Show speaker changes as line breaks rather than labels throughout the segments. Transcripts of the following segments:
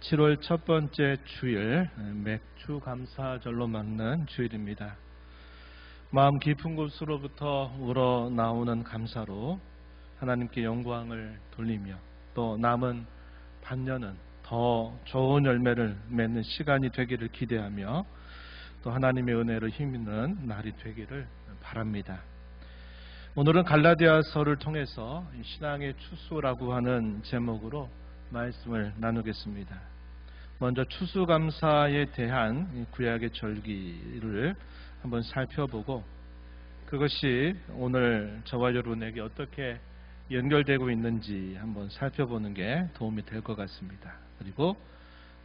7월 첫 번째 주일, 맥주 감사절로 맞는 주일입니다. 마음 깊은 곳으로부터 우러나오는 감사로 하나님께 영광을 돌리며 또 남은 반년은 더 좋은 열매를 맺는 시간이 되기를 기대하며 또 하나님의 은혜로 힘있는 날이 되기를 바랍니다. 오늘은 갈라디아서를 통해서 신앙의 추수라고 하는 제목으로 말씀을 나누겠습니다. 먼저 추수감사에 대한 구약의 절기를 한번 살펴보고 그것이 오늘 저와 여러분에게 어떻게 연결되고 있는지 한번 살펴보는 게 도움이 될 것 같습니다. 그리고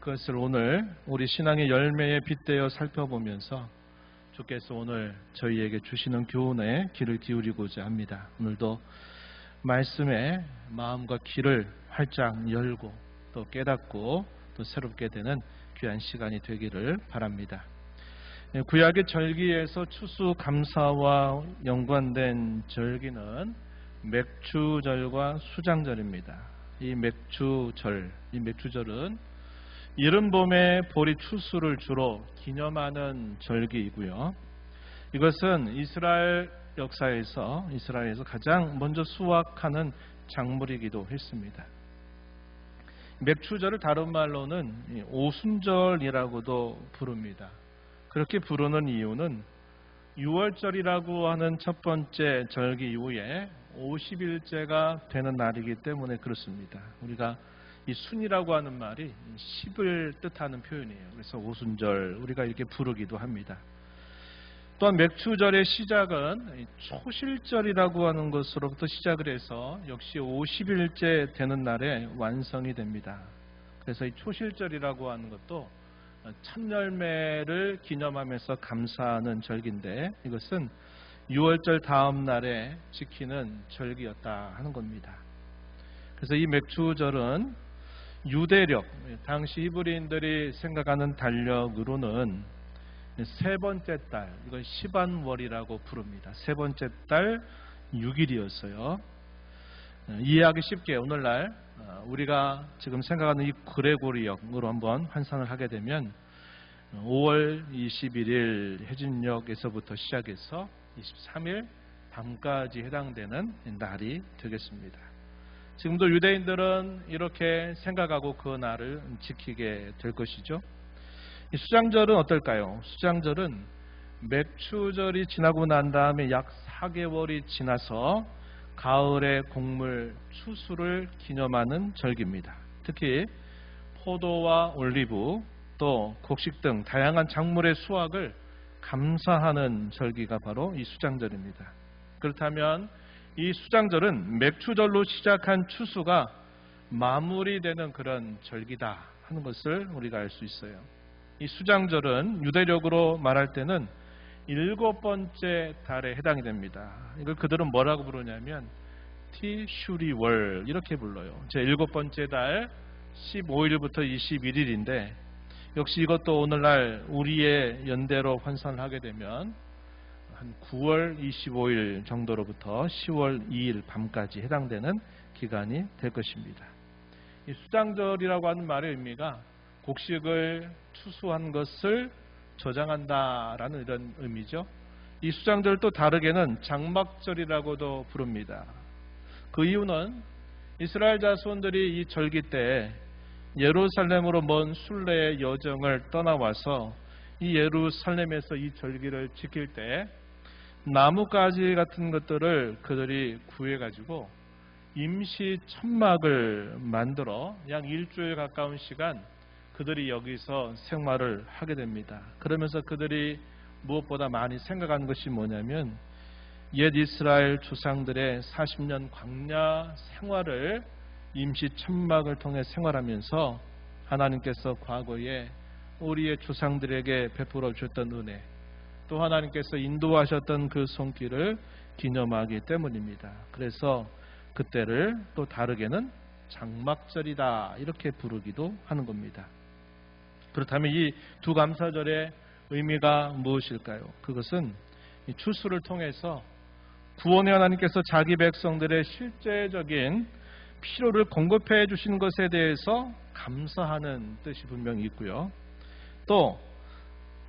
그것을 오늘 우리 신앙의 열매에 빗대어 살펴보면서 주께서 오늘 저희에게 주시는 교훈에 귀를 기울이고자 합니다. 오늘도 말씀에 마음과 귀를 활짝 열고 또 깨닫고 또 새롭게 되는 귀한 시간이 되기를 바랍니다. 구약의 절기에서 추수감사와 연관된 절기는 맥주절과 수장절입니다. 이 맥주절은 이른 봄에 보리 추수를 주로 기념하는 절기이고요. 이것은 이스라엘에서 가장 먼저 수확하는 작물이기도 했습니다. 맥주절을 다른 말로는 오순절이라고도 부릅니다. 그렇게 부르는 이유는 6월절이라고 하는 첫 번째 절기 이후에 50일째가 되는 날이기 때문에 그렇습니다. 우리가 이 순이라고 하는 말이 10을 뜻하는 표현이에요. 그래서 오순절 우리가 이렇게 부르기도 합니다. 또한 맥주절의 시작은 초실절이라고 하는 것으로부터 시작을 해서 역시 50일째 되는 날에 완성이 됩니다. 그래서 이 초실절이라고 하는 것도 첫 열매를 기념하면서 감사하는 절기인데 이것은 6월절 다음 날에 지키는 절기였다 하는 겁니다. 그래서 이 맥주절은 유대력, 당시 히브리인들이 생각하는 달력으로는 세 번째 달, 이걸 시반월이라고 부릅니다. 세 번째 달 6일이었어요. 이해하기 쉽게 오늘날 우리가 지금 생각하는 이 그레고리역으로 한번 환산을 하게 되면 5월 21일 해진력에서부터 시작해서 23일 밤까지 해당되는 날이 되겠습니다. 지금도 유대인들은 이렇게 생각하고 그 날을 지키게 될 것이죠. 이 수장절은 어떨까요? 수장절은 맥주절이 지나고 난 다음에 약 4개월이 지나서 가을의 곡물 추수를 기념하는 절기입니다. 특히 포도와 올리브 또 곡식 등 다양한 작물의 수확을 감사하는 절기가 바로 이 수장절입니다. 그렇다면 이 수장절은 맥주절로 시작한 추수가 마무리되는 그런 절기다 하는 것을 우리가 알 수 있어요. 이 수장절은 유대력으로 말할 때는 7번째 달에 해당이 됩니다. 이걸 그들은 뭐라고 부르냐면 티슈리월 이렇게 불러요. 제 7번째 달 15일부터 21일인데 역시 이것도 오늘날 우리의 연대로 환산을 하게 되면 한 9월 25일 정도로부터 10월 2일 밤까지 해당되는 기간이 될 것입니다. 이 수장절이라고 하는 말의 의미가 곡식을 추수한 것을 저장한다라는 이런 의미죠. 이 수장절을 또 다르게는 장막절이라고도 부릅니다. 그 이유는 이스라엘 자손들이 이 절기 때 예루살렘으로 먼 순례의 여정을 떠나와서 이 예루살렘에서 이 절기를 지킬 때 나뭇가지 같은 것들을 그들이 구해가지고 임시 천막을 만들어 약 일주일 가까운 시간 그들이 여기서 생활을 하게 됩니다. 그러면서 그들이 무엇보다 많이 생각하는 것이 뭐냐면 옛 이스라엘 조상들의 40년 광야 생활을 임시 천막을 통해 생활하면서 하나님께서 과거에 우리의 조상들에게 베풀어 주셨던 은혜 또 하나님께서 인도하셨던 그 손길을 기념하기 때문입니다. 그래서 그때를 또 다르게는 장막절이다 이렇게 부르기도 하는 겁니다. 그렇다면 이 두 감사절의 의미가 무엇일까요? 그것은 이 추수를 통해서 구원의 하나님께서 자기 백성들의 실제적인 필요를 공급해 주신 것에 대해서 감사하는 뜻이 분명히 있고요. 또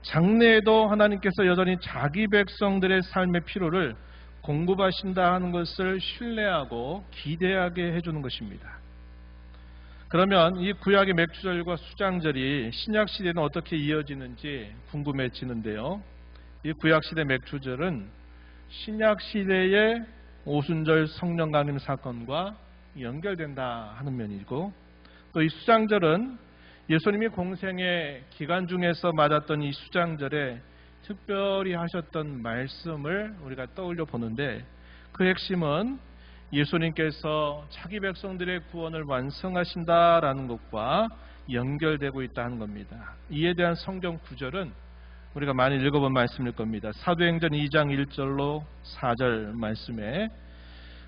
장래에도 하나님께서 여전히 자기 백성들의 삶의 필요를 공급하신다 하는 것을 신뢰하고 기대하게 해주는 것입니다. 그러면 이 구약의 맥주절과 수장절이 신약시대는 어떻게 이어지는지 궁금해지는데요. 이 구약시대 맥주절은 신약시대의 오순절 성령 강림 사건과 연결된다 하는 면이고, 또 이 수장절은 예수님이 공생의 기간 중에서 맞았던 이 수장절에 특별히 하셨던 말씀을 우리가 떠올려 보는데, 그 핵심은 예수님께서 자기 백성들의 구원을 완성하신다라는 것과 연결되고 있다는 겁니다. 이에 대한 성경 구절은 우리가 많이 읽어본 말씀일 겁니다. 사도행전 2장 1절로 4절 말씀에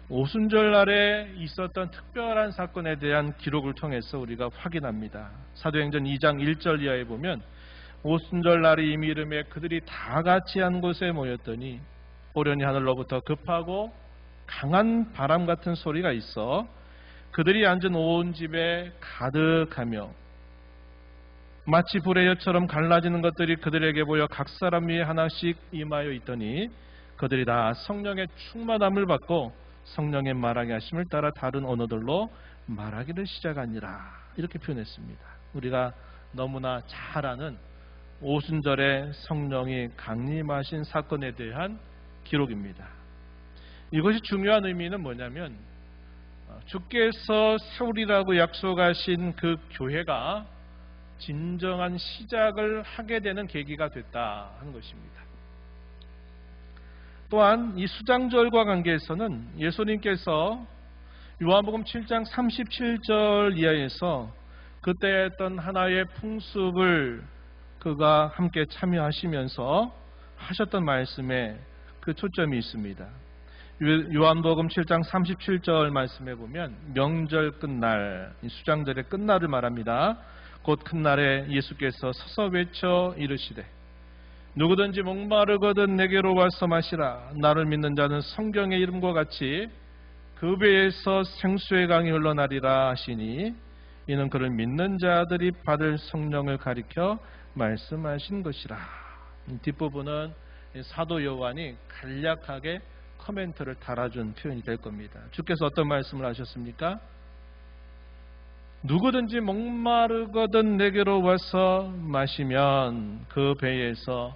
오순절 날에 있었던 특별한 사건에 대한 기록을 통해서 우리가 확인합니다. 사도행전 2장 1절 이하에 보면 오순절 날이 이미 이름에 그들이 다 같이 한 곳에 모였더니 호련히 하늘로부터 급하고 강한 바람 같은 소리가 있어 그들이 앉은 온 집에 가득하며 마치 불의 엿처럼 갈라지는 것들이 그들에게 보여 각 사람 위에 하나씩 임하여 있더니 그들이 다 성령의 충만함을 받고 성령의 말하게 하심을 따라 다른 언어들로 말하기를 시작하니라, 이렇게 표현했습니다. 우리가 너무나 잘 아는 오순절에 성령이 강림하신 사건에 대한 기록입니다. 이것이 중요한 의미는 뭐냐면 주께서 세우리라고 약속하신 그 교회가 진정한 시작을 하게 되는 계기가 됐다 하는 것입니다. 또한 이 수장절과 관계에서는 예수님께서 요한복음 7장 37절 이하에서 그때 했던 하나의 풍습을 그가 함께 참여하시면서 하셨던 말씀에 그 초점이 있습니다. 요한복음 7장 37절 말씀에 보면 명절 끝날, 수장절의 끝날을 말합니다. 곧 큰 날에 예수께서 서서 외쳐 이르시되 누구든지 목마르거든 내게로 와서 마시라. 나를 믿는 자는 성경의 이름과 같이 그 배에서 생수의 강이 흘러나리라 하시니 이는 그를 믿는 자들이 받을 성령을 가리켜 말씀하신 것이라. 뒷부분은 사도 요한이 간략하게 코멘트를 달아준 표현이 될 겁니다. 주께서 어떤 말씀을 하셨습니까? 누구든지 목마르거든 내게로 와서 마시면 그 배에서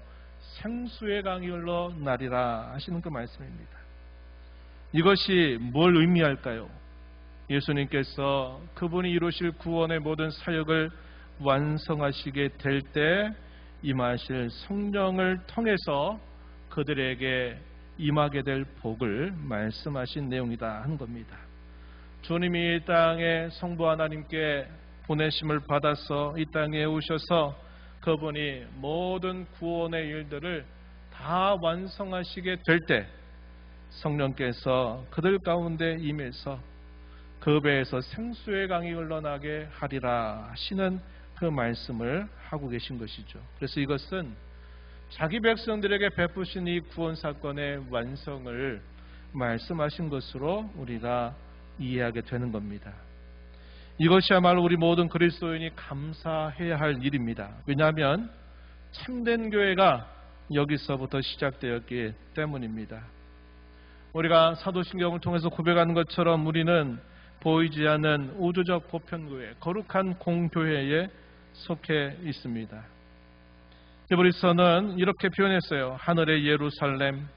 생수의 강이 흘러나리라 하시는 그 말씀입니다. 이것이 뭘 의미할까요? 예수님께서 그분이 이루실 구원의 모든 사역을 완성하시게 될 때 임하실 성령을 통해서 그들에게 임하게 될 복을 말씀하신 내용이다 하는 겁니다. 주님이 이 땅에 성부 하나님께 보내심을 받아서 이 땅에 오셔서 그분이 모든 구원의 일들을 다 완성하시게 될 때 성령께서 그들 가운데 임해서 그 배에서 생수의 강이 흘러나게 하리라 하시는 그 말씀을 하고 계신 것이죠. 그래서 이것은 자기 백성들에게 베푸신 이 구원 사건의 완성을 말씀하신 것으로 우리가 이해하게 되는 겁니다. 이것이야말로 우리 모든 그리스도인이 감사해야 할 일입니다. 왜냐하면 참된 교회가 여기서부터 시작되었기 때문입니다. 우리가 사도신경을 통해서 고백하는 것처럼 우리는 보이지 않는 우주적 보편교회, 거룩한 공교회에 속해 있습니다. 히브리서는 이렇게 표현했어요. 하늘의 예루살렘,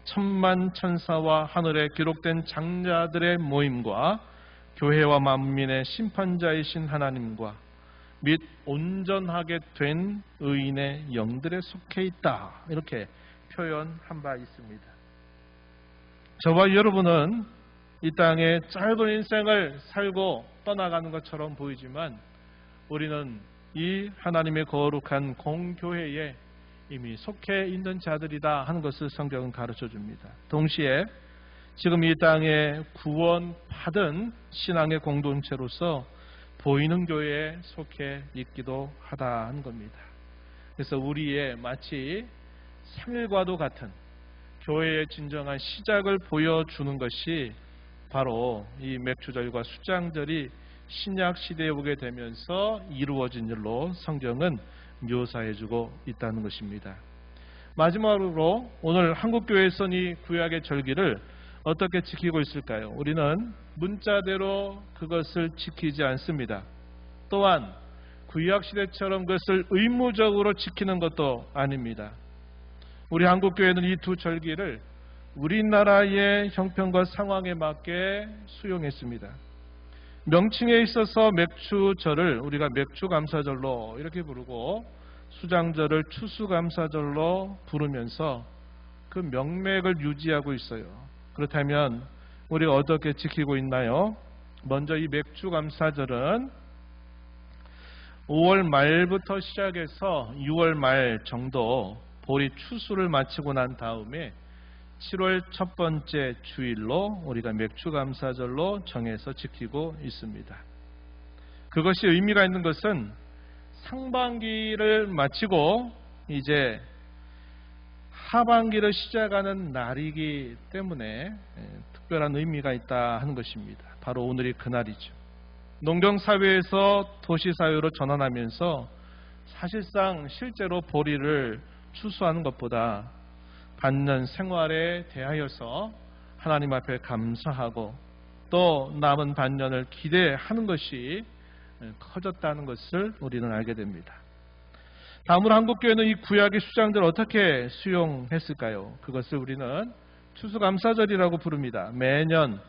천만 천사와 하늘에 기록된 장자들의 모임과 교회와 만민의 심판자이신 하나님과 및 온전하게 된 의인의 영들에 속해 있다. 이렇게 표현한 바 있습니다. 저와 여러분은 이 땅에 짧은 인생을 살고 떠나가는 것처럼 보이지만 우리는 이 하나님의 거룩한 공교회에 이미 속해 있는 자들이다 하는 것을 성경은 가르쳐 줍니다. 동시에 지금 이 땅에 구원받은 신앙의 공동체로서 보이는 교회에 속해 있기도 하다 하는 겁니다. 그래서 우리의 마치 생일과도 같은 교회의 진정한 시작을 보여주는 것이 바로 이 맥주절과 수장절이 신약 시대에 오게 되면서 이루어진 일로 성경은 묘사해주고 있다는 것입니다. 마지막으로 오늘 한국교회에서는 이 구약의 절기를 어떻게 지키고 있을까요? 우리는 문자대로 그것을 지키지 않습니다. 또한 구약시대처럼 그것을 의무적으로 지키는 것도 아닙니다. 우리 한국교회는 이 두 절기를 우리나라의 형편과 상황에 맞게 수용했습니다. 명칭에 있어서 맥주절을 우리가 맥주감사절로 이렇게 부르고 수장절을 추수감사절로 부르면서 그 명맥을 유지하고 있어요. 그렇다면 우리가 어떻게 지키고 있나요? 먼저 이 맥주감사절은 5월 말부터 시작해서 6월 말 정도 보리 추수를 마치고 난 다음에 7월 첫 번째 주일로 우리가 맥주감사절로 정해서 지키고 있습니다. 그것이 의미가 있는 것은 상반기를 마치고 이제 하반기를 시작하는 날이기 때문에 특별한 의미가 있다 하는 것입니다. 바로 오늘이 그날이죠. 농경사회에서 도시사회로 전환하면서 사실상 실제로 보리를 추수하는 것보다 받는 생활에 대하여서 하나님 앞에 감사하고 또 남은 반년을 기대하는 것이 커졌다는 것을 우리는 알게 됩니다. 다음으로 한국교회는 이 구약의 수장들을 어떻게 수용했을까요? 그것을 우리는 추수감사절이라고 부릅니다. 매년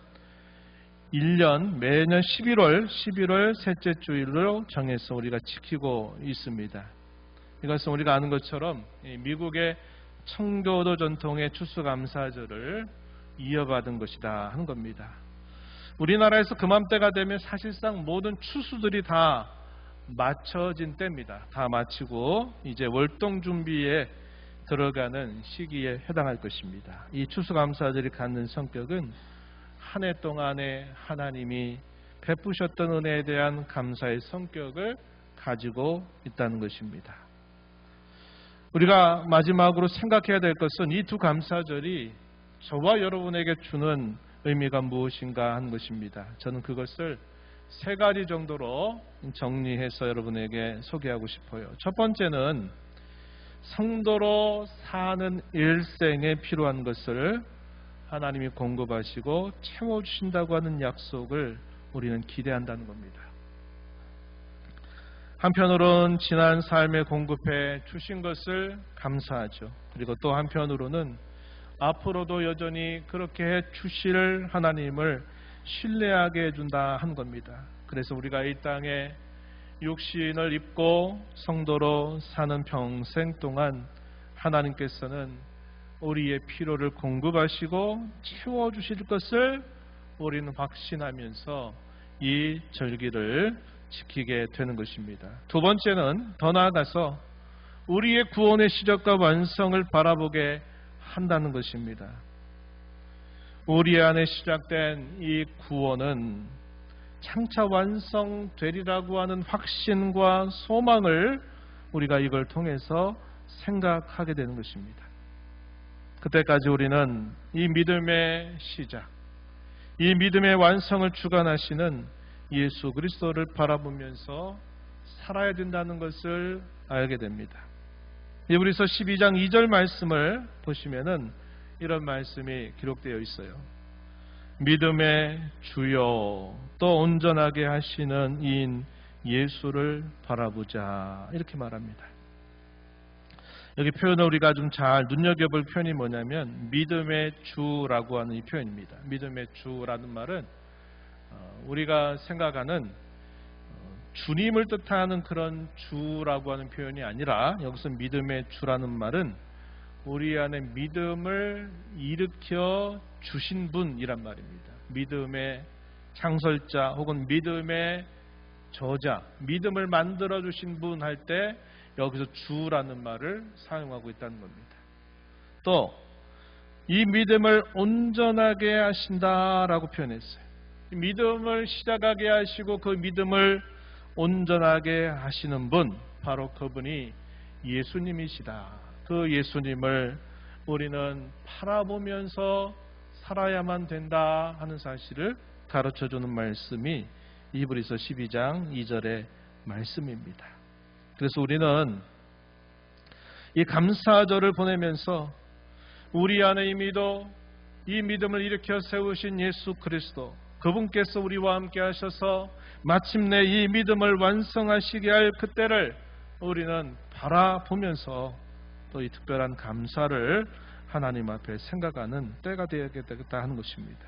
11월 셋째 주일로 정해서 우리가 지키고 있습니다. 이것은 우리가 아는 것처럼 미국의 청교도 전통의 추수감사절을 이어받은 것이다 하는 겁니다. 우리나라에서 그맘때가 되면 사실상 모든 추수들이 다 마쳐진 때입니다. 다 마치고 이제 월동 준비에 들어가는 시기에 해당할 것입니다. 이 추수감사절이 갖는 성격은 한 해 동안에 하나님이 베푸셨던 은혜에 대한 감사의 성격을 가지고 있다는 것입니다. 우리가 마지막으로 생각해야 될 것은 이 두 감사절이 저와 여러분에게 주는 의미가 무엇인가 하는 것입니다. 저는 그것을 세 가지 정도로 정리해서 여러분에게 소개하고 싶어요. 첫 번째는 성도로 사는 일생에 필요한 것을 하나님이 공급하시고 채워주신다고 하는 약속을 우리는 기대한다는 겁니다. 한편으로는 지난 삶에 공급해 주신 것을 감사하죠. 그리고 또 한편으로는 앞으로도 여전히 그렇게 해 주실 하나님을 신뢰하게 해준다 하는 겁니다. 그래서 우리가 이 땅에 육신을 입고 성도로 사는 평생 동안 하나님께서는 우리의 필요를 공급하시고 채워주실 것을 우리는 확신하면서 이 절기를 지키게 되는 것입니다. 두 번째는 더 나아가서 우리의 구원의 시작과 완성을 바라보게 한다는 것입니다. 우리 안에 시작된 이 구원은 장차 완성되리라고 하는 확신과 소망을 우리가 이걸 통해서 생각하게 되는 것입니다. 그때까지 우리는 이 믿음의 시작, 이 믿음의 완성을 주관하시는 예수 그리스도를 바라보면서 살아야 된다는 것을 알게 됩니다. 히브리서 12장 2절 말씀을 보시면은 이런 말씀이 기록되어 있어요. 믿음의 주요 또 온전하게 하시는 이인 예수를 바라보자 이렇게 말합니다. 여기 표현을 우리가 좀 잘 눈여겨볼 표현이 뭐냐면 믿음의 주라고 하는 이 표현입니다. 믿음의 주라는 말은 우리가 생각하는 주님을 뜻하는 그런 주라고 하는 표현이 아니라 여기서 믿음의 주라는 말은 우리 안에 믿음을 일으켜 주신 분이란 말입니다. 믿음의 창설자 혹은 믿음의 저자, 믿음을 만들어 주신 분 할 때 여기서 주라는 말을 사용하고 있다는 겁니다. 또 이 믿음을 온전하게 하신다라고 표현했어요. 믿음을 시작하게 하시고 그 믿음을 온전하게 하시는 분, 바로 그분이 예수님이시다. 그 예수님을 우리는 바라보면서 살아야만 된다 하는 사실을 가르쳐주는 말씀이 이브리서 12장 2절의 말씀입니다. 그래서 우리는 이 감사절을 보내면서 우리 안에 이 믿음을 일으켜 세우신 예수 그리스도, 그분께서 우리와 함께 하셔서 마침내 이 믿음을 완성하시게 할 그때를 우리는 바라보면서 또 이 특별한 감사를 하나님 앞에 생각하는 때가 되어야겠다 하는 것입니다.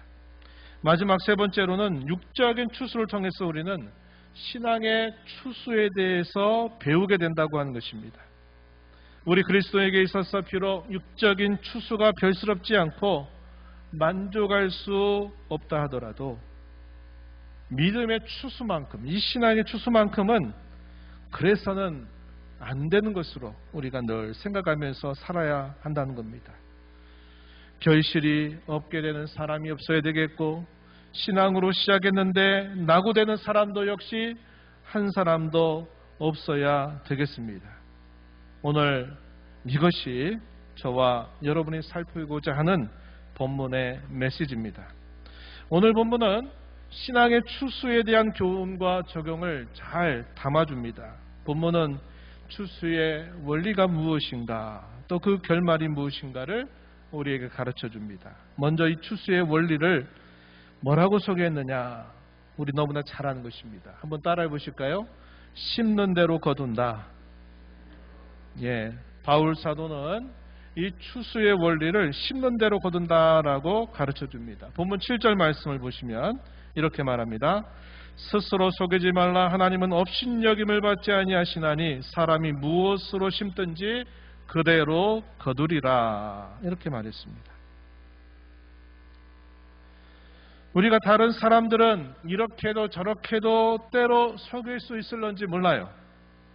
마지막 세 번째로는 육적인 추수를 통해서 우리는 신앙의 추수에 대해서 배우게 된다고 하는 것입니다. 우리 그리스도에게 있어서 비록 육적인 추수가 별스럽지 않고 만족할 수 없다 하더라도 믿음의 추수만큼, 이 신앙의 추수만큼은 그래서는 안 되는 것으로 우리가 늘 생각하면서 살아야 한다는 겁니다. 결실이 없게 되는 사람이 없어야 되겠고, 신앙으로 시작했는데 낙오되는 사람도 역시 한 사람도 없어야 되겠습니다. 오늘 이것이 저와 여러분이 살피고자 하는 본문의 메시지입니다. 오늘 본문은 신앙의 추수에 대한 교훈과 적용을 잘 담아줍니다. 본문은 추수의 원리가 무엇인가, 또 그 결말이 무엇인가를 우리에게 가르쳐 줍니다. 먼저 이 추수의 원리를 뭐라고 소개했느냐? 우리 너무나 잘 아는 것입니다. 한번 따라해 보실까요? 심는 대로 거둔다. 바울 사도는 이 추수의 원리를 심는 대로 거둔다라고 가르쳐 줍니다. 본문 7절 말씀을 보시면 이렇게 말합니다. 스스로 속이지 말라. 하나님은 업신여김을 받지 아니하시나니 사람이 무엇으로 심든지 그대로 거두리라. 이렇게 말했습니다. 우리가 다른 사람들은 이렇게도 저렇게도 때로 속일 수 있을런지 몰라요.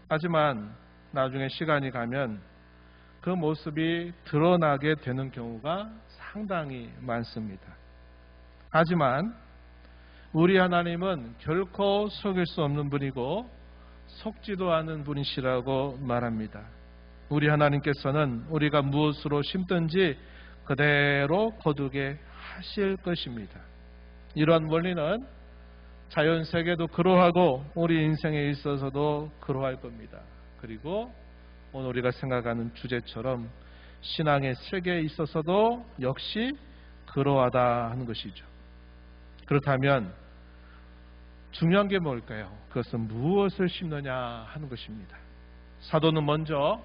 하지만 나중에 시간이 가면 그 모습이 드러나게 되는 경우가 상당히 많습니다. 하지만 우리 하나님은 결코 속일 수 없는 분이고 속지도 않은 분이시라고 말합니다. 우리 하나님께서는 우리가 무엇으로 심든지 그대로 거두게 하실 것입니다. 이러한 원리는 자연세계도 그러하고 우리 인생에 있어서도 그러할 겁니다. 그리고 오늘 우리가 생각하는 주제처럼 신앙의 세계에 있어서도 역시 그러하다 하는 것이죠. 그렇다면 중요한 게 뭘까요? 그것은 무엇을 심느냐 하는 것입니다. 사도는 먼저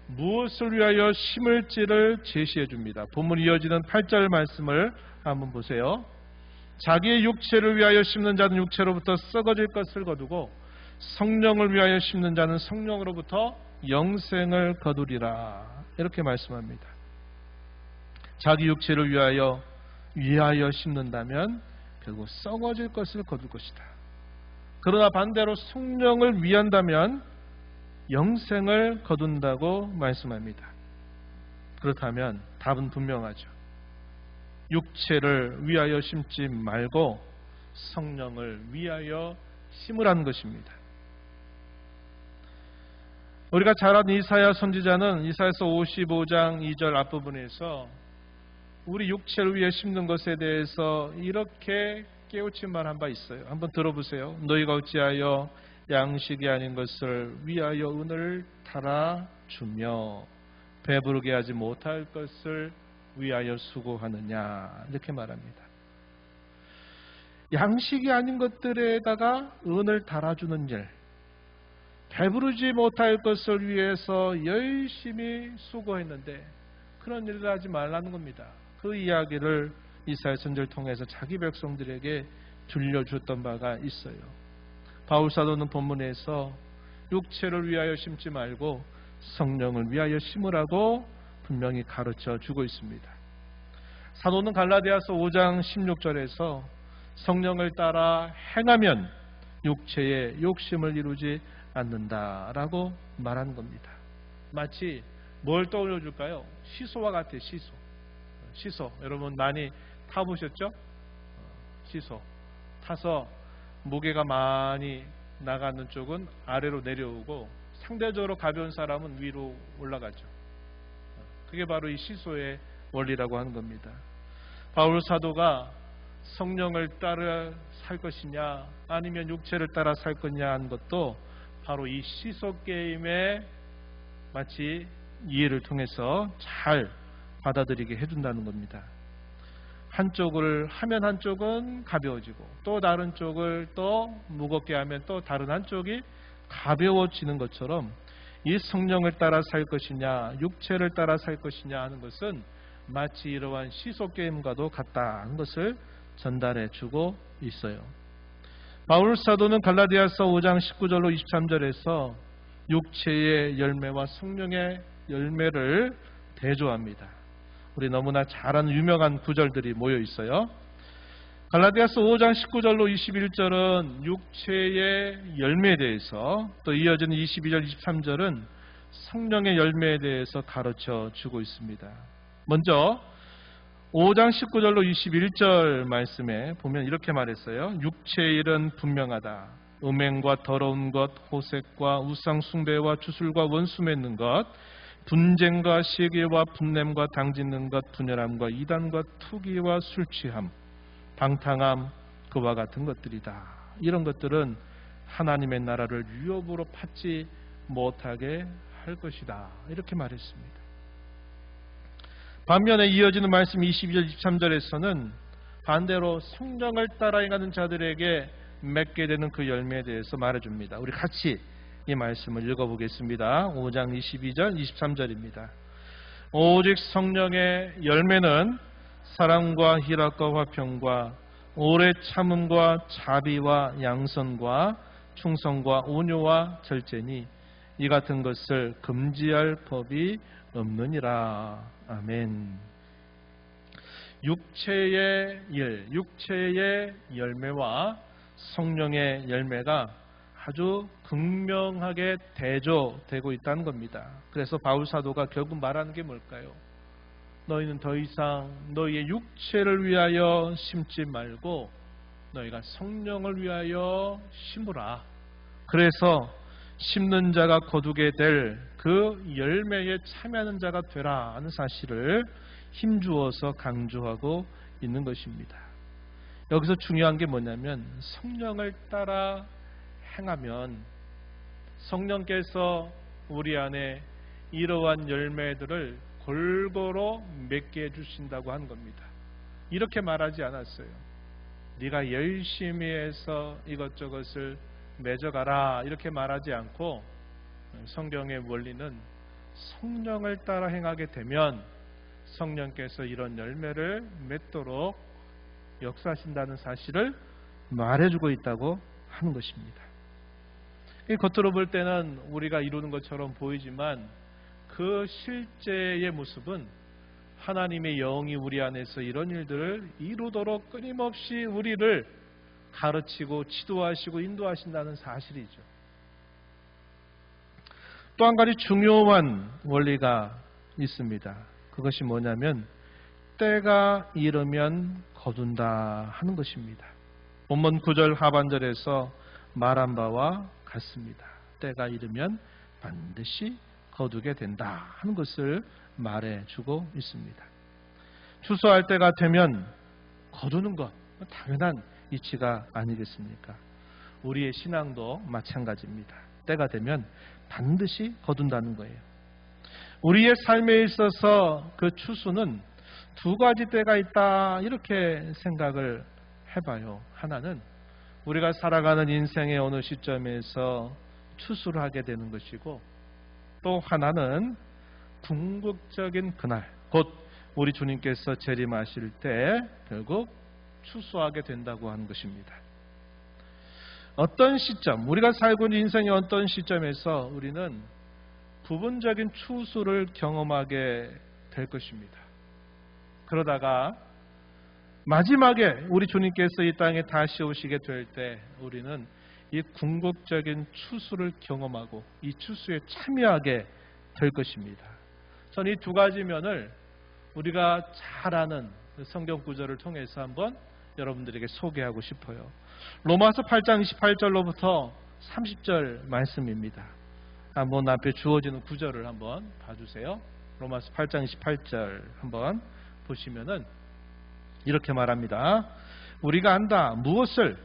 무엇을 위하여 심을지를 제시해 줍니다. 본문 이어지는 8절 말씀을 한번 보세요. 자기의 육체를 위하여 심는 자는 육체로부터 썩어질 것을 거두고 성령을 위하여 심는 자는 성령으로부터 영생을 거두리라. 이렇게 말씀합니다. 자기 육체를 위하여 심는다면 결국 썩어질 것을 거둘 것이다. 그러나 반대로 성령을 위한다면 영생을 거둔다고 말씀합니다. 그렇다면 답은 분명하죠. 육체를 위하여 심지 말고 성령을 위하여 심으라는 것입니다. 우리가 잘 아는 이사야 선지자는 이사야서 55장 2절 앞부분에서 우리 육체를 위해 심는 것에 대해서 이렇게 깨우침만 한 바 있어요. 한번 들어보세요. 너희가 어찌하여 양식이 아닌 것을 위하여 은을 달아주며 배부르게 하지 못할 것을 위하여 수고하느냐, 이렇게 말합니다. 양식이 아닌 것들에다가 은을 달아주는 일, 배부르지 못할 것을 위해서 열심히 수고했는데 그런 일을 하지 말라는 겁니다. 그 이야기를 이사야 선지를 통해서 자기 백성들에게 들려줬던 바가 있어요. 바울 사도는 본문에서 육체를 위하여 심지 말고 성령을 위하여 심으라고 분명히 가르쳐 주고 있습니다. 사도는 갈라디아서 5장 16절에서 성령을 따라 행하면 육체의 욕심을 이루지 않는다라고 말하는 겁니다. 마치 뭘 떠올려 줄까요? 시소와 같아요. 시소. 여러분 많이 타보셨죠? 시소. 타서 무게가 많이 나가는 쪽은 아래로 내려오고 상대적으로 가벼운 사람은 위로 올라가죠. 그게 바로 이 시소의 원리라고 하는 겁니다. 바울 사도가 성령을 따라 살 것이냐 아니면 육체를 따라 살 거냐 하는 것도 바로 이 시속 게임에 마치 이해를 통해서 잘 받아들이게 해준다는 겁니다. 한쪽을 하면 한쪽은 가벼워지고 또 다른 쪽을 또 무겁게 하면 또 다른 한쪽이 가벼워지는 것처럼 이 성령을 따라 살 것이냐 육체를 따라 살 것이냐 하는 것은 마치 이러한 시속 게임과도 같다는 것을 전달해 주고 있어요. 바울 사도는 갈라디아서 5장 19절로 23절에서 육체의 열매와 성령의 열매를 대조합니다. 우리 너무나 잘 아는 유명한 구절들이 모여 있어요. 갈라디아서 5장 19절로 21절은 육체의 열매에 대해서, 또 이어지는 22절 23절은 성령의 열매에 대해서 가르쳐 주고 있습니다. 먼저 5장 19절로 21절 말씀에 보면 이렇게 말했어요. 육체의 일은 분명하다. 음행과 더러운 것, 호색과 우상 숭배와 주술과 원수 맺는 것, 분쟁과 시기와 분냄과 당짓는 것, 분열함과 이단과 투기와 술취함, 방탕함, 그와 같은 것들이다. 이런 것들은 하나님의 나라를 유업으로 받지 못하게 할 것이다. 이렇게 말했습니다. 반면에 이어지는 말씀 22절 23절에서는 반대로 성령을 따라 행하는 자들에게 맺게 되는 그 열매에 대해서 말해줍니다. 우리 같이 이 말씀을 읽어보겠습니다. 5장 22절 23절입니다. 오직 성령의 열매는 사랑과 희락과 화평과 오래 참음과 자비와 양선과 충성과 온유와 절제니 이 같은 것을 금지할 법이 없느니라. 아멘. 육체의 일, 육체의 열매와 성령의 열매가 아주 극명하게 대조되고 있다는 겁니다. 그래서 바울 사도가 결국 말하는 게 뭘까요? 너희는 더 이상 너희의 육체를 위하여 심지 말고 너희가 성령을 위하여 심으라. 그래서 심는 자가 거두게 될 그 열매에 참여하는 자가 되라 하는 사실을 힘주어서 강조하고 있는 것입니다. 여기서 중요한 게 뭐냐면 성령을 따라 행하면 성령께서 우리 안에 이러한 열매들을 골고루 맺게 해주신다고 하는 겁니다. 이렇게 말하지 않았어요. 네가 열심히 해서 이것저것을 맺어가라 이렇게 말하지 않고 성경의 원리는 성령을 따라 행하게 되면 성령께서 이런 열매를 맺도록 역사하신다는 사실을 말해주고 있다고 하는 것입니다. 겉으로 볼 때는 우리가 이루는 것처럼 보이지만 그 실제의 모습은 하나님의 영이 우리 안에서 이런 일들을 이루도록 끊임없이 우리를 가르치고 지도하시고 인도하신다는 사실이죠. 또 한 가지 중요한 원리가 있습니다. 그것이 뭐냐면 때가 이르면 거둔다 하는 것입니다. 본문 9절 하반절에서 말한 바와 같습니다. 때가 이르면 반드시 거두게 된다 하는 것을 말해주고 있습니다. 추수할 때가 되면 거두는 것 당연한 이치가 아니겠습니까? 우리의 신앙도 마찬가지입니다. 때가 되면 반드시 거둔다는 거예요. 우리의 삶에 있어서 그 추수는 두 가지 때가 있다 이렇게 생각을 해봐요. 하나는 우리가 살아가는 인생의 어느 시점에서 추수를 하게 되는 것이고, 또 하나는 궁극적인 그날 곧 우리 주님께서 재림하실 때 결국 추수하게 된다고 하는 것입니다. 어떤 시점, 우리가 살고 있는 인생의 어떤 시점에서 우리는 부분적인 추수를 경험하게 될 것입니다. 그러다가 마지막에 우리 주님께서 이 땅에 다시 오시게 될 때 우리는 이 궁극적인 추수를 경험하고 이 추수에 참여하게 될 것입니다. 저는 이 두 가지 면을 우리가 잘 아는 성경 구절을 통해서 한번 여러분들에게 소개하고 싶어요. 로마서 8장 28절로부터 30절 말씀입니다. 한번 앞에 주어지는 구절을 한번 봐주세요. 로마서 8장 28절 한번 보시면은 이렇게 말합니다. 우리가 안다. 무엇을?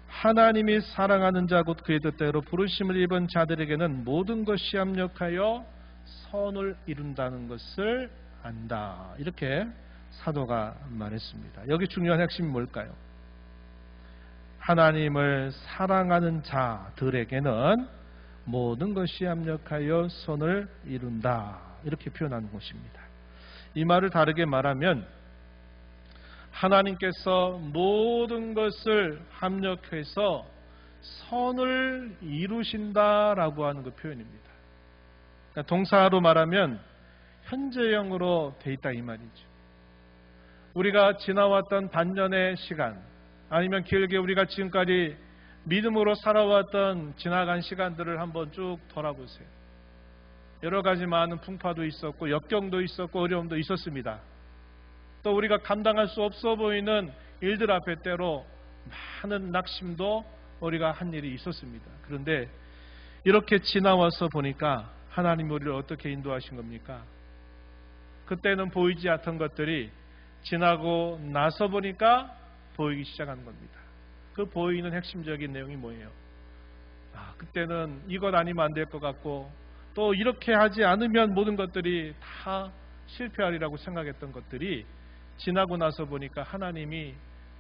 하나님이 사랑하는 자 곧 그의 뜻대로 부르심을 입은 자들에게는 모든 것이 합력하여 선을 이룬다는 것을 안다. 이렇게 사도가 말했습니다. 여기 중요한 핵심이 뭘까요? 하나님을 사랑하는 자들에게는 모든 것이 합력하여 선을 이룬다. 이렇게 표현하는 것입니다. 이 말을 다르게 말하면 하나님께서 모든 것을 합력해서 선을 이루신다라고 하는 그 표현입니다. 그러니까 동사로 말하면 현재형으로 돼 있다 이 말이죠. 우리가 지나왔던 반년의 시간 아니면 길게 우리가 지금까지 믿음으로 살아왔던 지나간 시간들을 한번 쭉 돌아보세요. 여러 가지 많은 풍파도 있었고 역경도 있었고 어려움도 있었습니다. 또 우리가 감당할 수 없어 보이는 일들 앞에 때로 많은 낙심도 우리가 한 일이 있었습니다. 그런데 이렇게 지나와서 보니까 하나님 우리를 어떻게 인도하신 겁니까? 그때는 보이지 않던 것들이 지나고 나서 보니까 보이기 시작한 겁니다. 그 보이는 핵심적인 내용이 뭐예요? 그때는 이것 아니면 안 될 것 같고 또 이렇게 하지 않으면 모든 것들이 다 실패하리라고 생각했던 것들이 지나고 나서 보니까 하나님이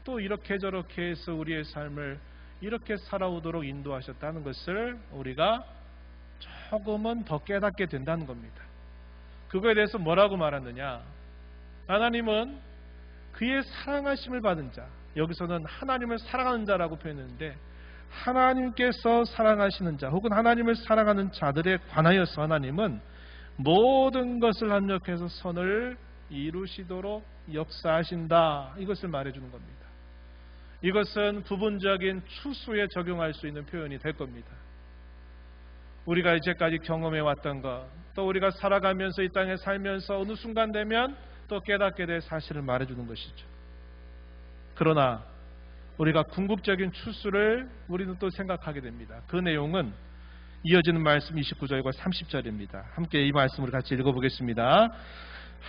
또 이렇게 저렇게 해서 우리의 삶을 이렇게 살아오도록 인도하셨다는 것을 우리가 조금은 더 깨닫게 된다는 겁니다. 그거에 대해서 뭐라고 말하느냐? 하나님은 그의 사랑하심을 받은 자, 여기서는 하나님을 사랑하는 자라고 표현했는데 하나님께서 사랑하시는 자 혹은 하나님을 사랑하는 자들에 관하여서 하나님은 모든 것을 합력해서 선을 이루시도록 역사하신다. 이것을 말해주는 겁니다. 이것은 부분적인 추수에 적용할 수 있는 표현이 될 겁니다. 우리가 이제까지 경험해왔던 것, 또 우리가 살아가면서 이 땅에 살면서 어느 순간 되면 또 깨닫게 될 사실을 말해주는 것이죠. 그러나 우리가 궁극적인 추수를 우리는 또 생각하게 됩니다. 그 내용은 이어지는 말씀 29절과 30절입니다. 함께 이 말씀을 같이 읽어보겠습니다.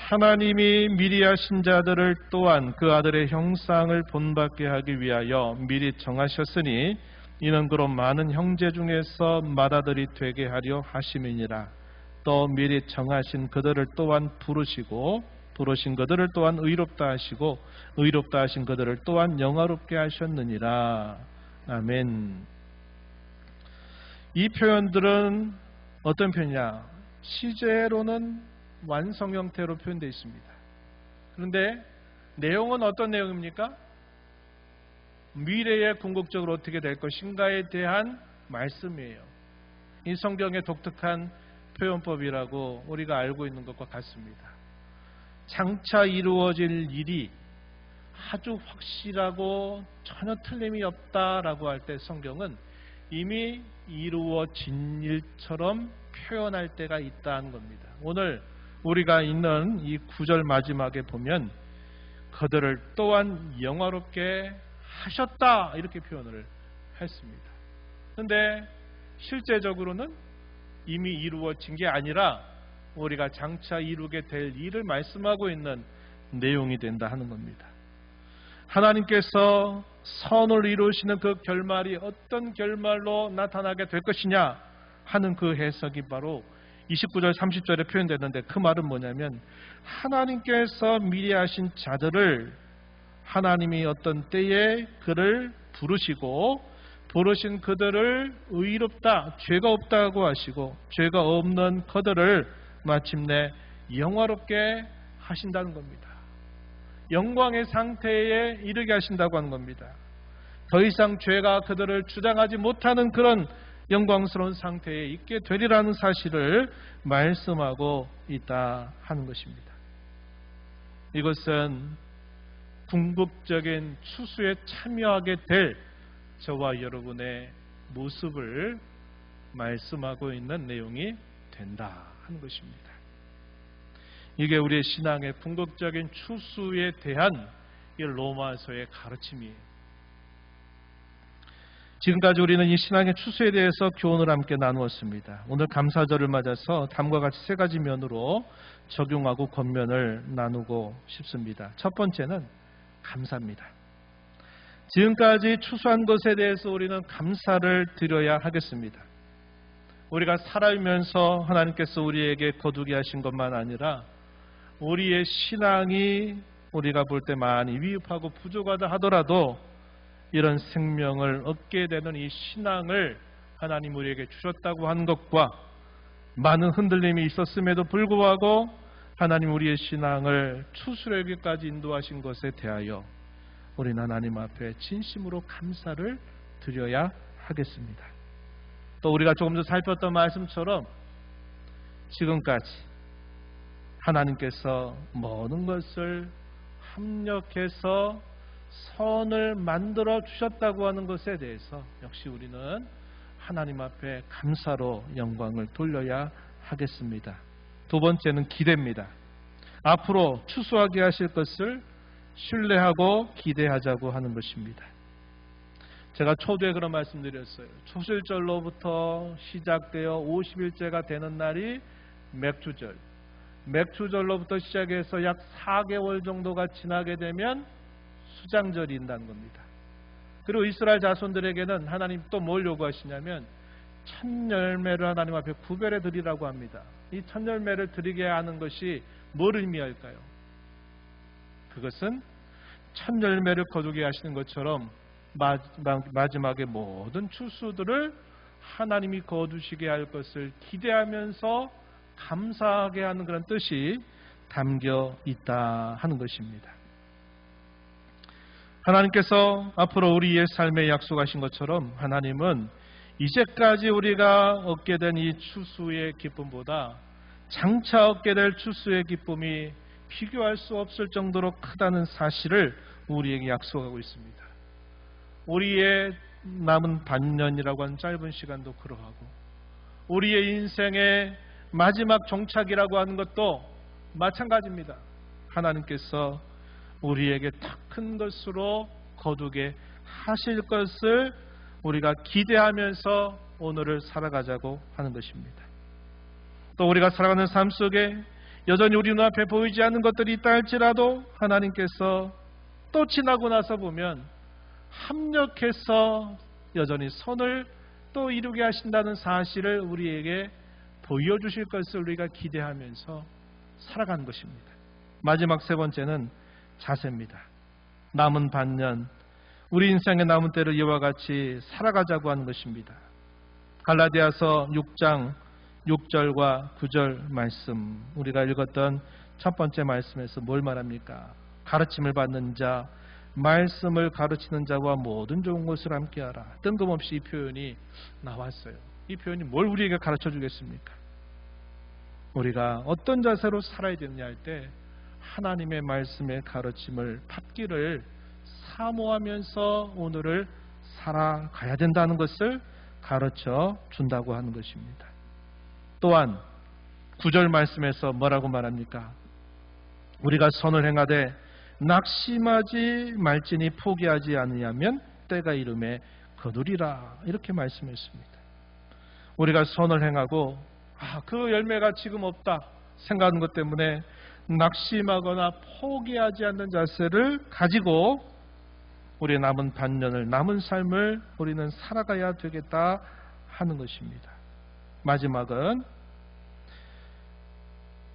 하나님이 미리 하신 자들을 또한 그 아들의 형상을 본받게 하기 위하여 미리 정하셨으니 이는 그로 많은 형제 중에서 맏아들이 되게 하려 하심이니라. 또 미리 정하신 그들을 또한 부르시고 부르신 그들을 또한 의롭다 하시고 의롭다 하신 그들을 또한 영화롭게 하셨느니라. 아멘. 이 표현들은 어떤 표현이냐? 시제로는 완성 형태로 표현되어 있습니다. 그런데 내용은 어떤 내용입니까? 미래에 궁극적으로 어떻게 될 것인가에 대한 말씀이에요. 이 성경의 독특한 표현법이라고 우리가 알고 있는 것과 같습니다. 장차 이루어질 일이 아주 확실하고 전혀 틀림이 없다라고 할 때 성경은 이미 이루어진 일처럼 표현할 때가 있다는 겁니다. 오늘 우리가 있는 이 9절 마지막에 보면 그들을 또한 영화롭게 하셨다 이렇게 표현을 했습니다. 그런데 실제적으로는 이미 이루어진 게 아니라 우리가 장차 이루게 될 일을 말씀하고 있는 내용이 된다 하는 겁니다. 하나님께서 선을 이루시는 그 결말이 어떤 결말로 나타나게 될 것이냐 하는 그 해석이 바로 29절 30절에 표현되는데 그 말은 뭐냐면 하나님께서 미리 하신 자들을 하나님이 어떤 때에 그를 부르시고 부르신 그들을 의롭다, 죄가 없다고 하시고 죄가 없는 그들을 마침내 영화롭게 하신다는 겁니다. 영광의 상태에 이르게 하신다고 하는 겁니다. 더 이상 죄가 그들을 주장하지 못하는 그런 영광스러운 상태에 있게 되리라는 사실을 말씀하고 있다 하는 것입니다. 이것은 궁극적인 추수에 참여하게 될 저와 여러분의 모습을 말씀하고 있는 내용이 된다 하는 것입니다. 이게 우리의 신앙의 궁극적인 추수에 대한 이 로마서의 가르침이에요. 지금까지 우리는 이 신앙의 추수에 대해서 교훈을 함께 나누었습니다. 오늘 감사절을 맞아서 다음과 같이 세 가지 면으로 적용하고 권면을 나누고 싶습니다. 첫 번째는 감사입니다. 지금까지 추수한 것에 대해서 우리는 감사를 드려야 하겠습니다. 우리가 살아가면서 하나님께서 우리에게 거두게 하신 것만 아니라 우리의 신앙이 우리가 볼 때 많이 위급하고 부족하다 하더라도 이런 생명을 얻게 되는 이 신앙을 하나님 우리에게 주셨다고 하는 것과 많은 흔들림이 있었음에도 불구하고 하나님 우리의 신앙을 추수하기까지 인도하신 것에 대하여 우리는 하나님 앞에 진심으로 감사를 드려야 하겠습니다. 또 우리가 조금 전 살폈던 말씀처럼 지금까지 하나님께서 모든 것을 합력해서 선을 만들어 주셨다고 하는 것에 대해서 역시 우리는 하나님 앞에 감사로 영광을 돌려야 하겠습니다. 두 번째는 기대입니다. 앞으로 추수하게 하실 것을 신뢰하고 기대하자고 하는 것입니다. 제가 초두에 그런 말씀드렸어요. 초실절로부터 시작되어 50일째가 되는 날이 맥주절. 맥주절로부터 시작해서 약 4개월 정도가 지나게 되면 수장절이 있다는 겁니다. 그리고 이스라엘 자손들에게는 하나님 또 뭘 요구하시냐면 첫 열매를 하나님 앞에 구별해 드리라고 합니다. 이 첫 열매를 드리게 하는 것이 뭘 의미할까요? 그것은 첫 열매를 거두게 하시는 것처럼 마지막에 모든 추수들을 하나님이 거두시게 할 것을 기대하면서 감사하게 하는 그런 뜻이 담겨 있다 하는 것입니다. 하나님께서 앞으로 우리의 삶에 약속하신 것처럼 하나님은 이제까지 우리가 얻게 된 이 추수의 기쁨보다 장차 얻게 될 추수의 기쁨이 비교할 수 없을 정도로 크다는 사실을 우리에게 약속하고 있습니다. 우리의 남은 반년이라고 하는 짧은 시간도 그러하고 우리의 인생의 마지막 종착이라고 하는 것도 마찬가지입니다. 하나님께서 우리에게 더 큰 것으로 거두게 하실 것을 우리가 기대하면서 오늘을 살아가자고 하는 것입니다. 또 우리가 살아가는 삶 속에 여전히 우리 눈앞에 보이지 않는 것들이 있다 할지라도 하나님께서 또 지나고 나서 보면 합력해서 여전히 선을 또 이루게 하신다는 사실을 우리에게 보여주실 것을 우리가 기대하면서 살아가는 것입니다. 마지막 세 번째는 자세입니다. 남은 반년, 우리 인생의 남은 때를 이와 같이 살아가자고 하는 것입니다. 갈라디아서 6장 6절과 9절 말씀, 우리가 읽었던 첫 번째 말씀에서 뭘 말합니까? 가르침을 받는 자, 말씀을 가르치는 자와 모든 좋은 것을 함께하라. 뜬금없이 이 표현이 나왔어요. 이 표현이 뭘 우리에게 가르쳐 주겠습니까? 우리가 어떤 자세로 살아야 되느냐 할 때 하나님의 말씀의 가르침을 받기를 사모하면서 오늘을 살아가야 된다는 것을 가르쳐 준다고 하는 것입니다. 또한 9절 말씀에서 뭐라고 말합니까? 우리가 선을 행하되 낙심하지 말지니 포기하지 않으면 때가 이름에 거두리라, 이렇게 말씀했습니다. 우리가 선을 행하고 그 열매가 지금 없다 생각하는 것 때문에 낙심하거나 포기하지 않는 자세를 가지고 우리의 남은 반년을, 남은 삶을 우리는 살아가야 되겠다 하는 것입니다. 마지막은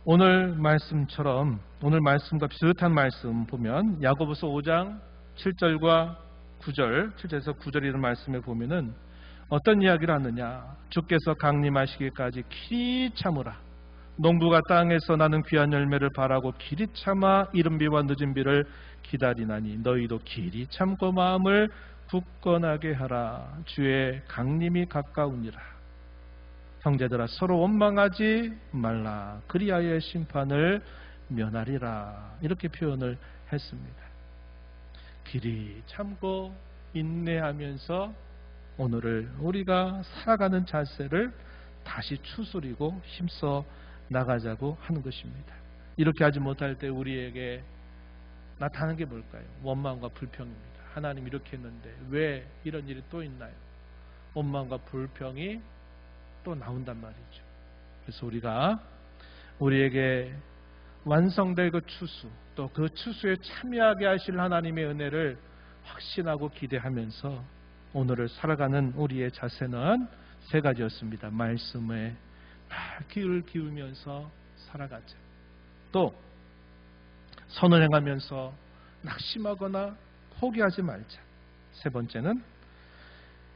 오늘 말씀처럼, 오늘 말씀과 비슷한 말씀 보면 야고보서 5장 7절과 9절, 7절에서 9절 이런 말씀에 보면은 어떤 이야기를 하느냐? 주께서 강림하시기까지 길이 참으라. 농부가 땅에서 나는 귀한 열매를 바라고 길이 참아 이른 비와 늦은 비를 기다리나니 너희도 길이 참고 마음을 굳건하게 하라. 주의 강림이 가까우니라. 형제들아 서로 원망하지 말라. 그리하여 심판을 면하리라. 이렇게 표현을 했습니다. 길이 참고 인내하면서 오늘을 우리가 살아가는 자세를 다시 추스리고 힘써 나가자고 하는 것입니다. 이렇게 하지 못할 때 우리에게 나타나는 게 뭘까요? 원망과 불평입니다. 하나님 이렇게 했는데 왜 이런 일이 또 있나요? 원망과 불평이 또 나온단 말이죠. 그래서 우리가 우리에게 완성될 그 추수, 또 그 추수에 참여하게 하실 하나님의 은혜를 확신하고 기대하면서 오늘을 살아가는 우리의 자세는 세 가지였습니다. 말씀에 귀를 기울면서 살아가자. 또 선을 행하면서 낙심하거나 포기하지 말자. 세 번째는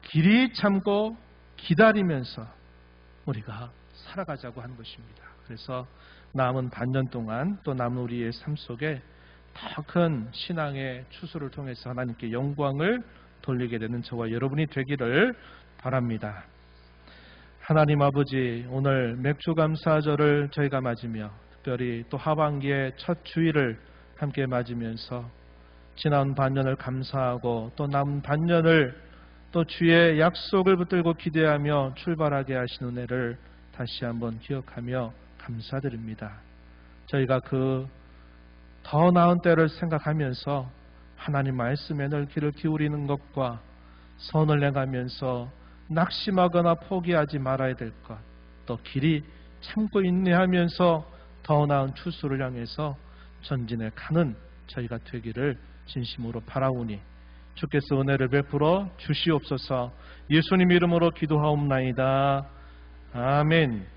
길이 참고 기다리면서 우리가 살아가자고 하는 것입니다. 그래서 남은 반년 동안 또 남은 우리의 삶 속에 더 큰 신앙의 추수를 통해서 하나님께 영광을 돌리게 되는 저와 여러분이 되기를 바랍니다. 하나님 아버지, 오늘 맥주감사절을 저희가 맞으며 특별히 또 하반기의 첫 주일을 함께 맞으면서 지난 반년을 감사하고 또 남은 반년을 또 주의 약속을 붙들고 기대하며 출발하게 하신 은혜를 다시 한번 기억하며 감사드립니다. 저희가 그 더 나은 때를 생각하면서 하나님 말씀에 늘 귀를 기울이는 것과 선을 행하면서 낙심하거나 포기하지 말아야 될 것, 또 길이 참고 인내하면서 더 나은 추수를 향해서 전진해 가는 저희가 되기를 진심으로 바라오니 주께서 은혜를 베풀어 주시옵소서. 예수님 이름으로 기도하옵나이다. 아멘.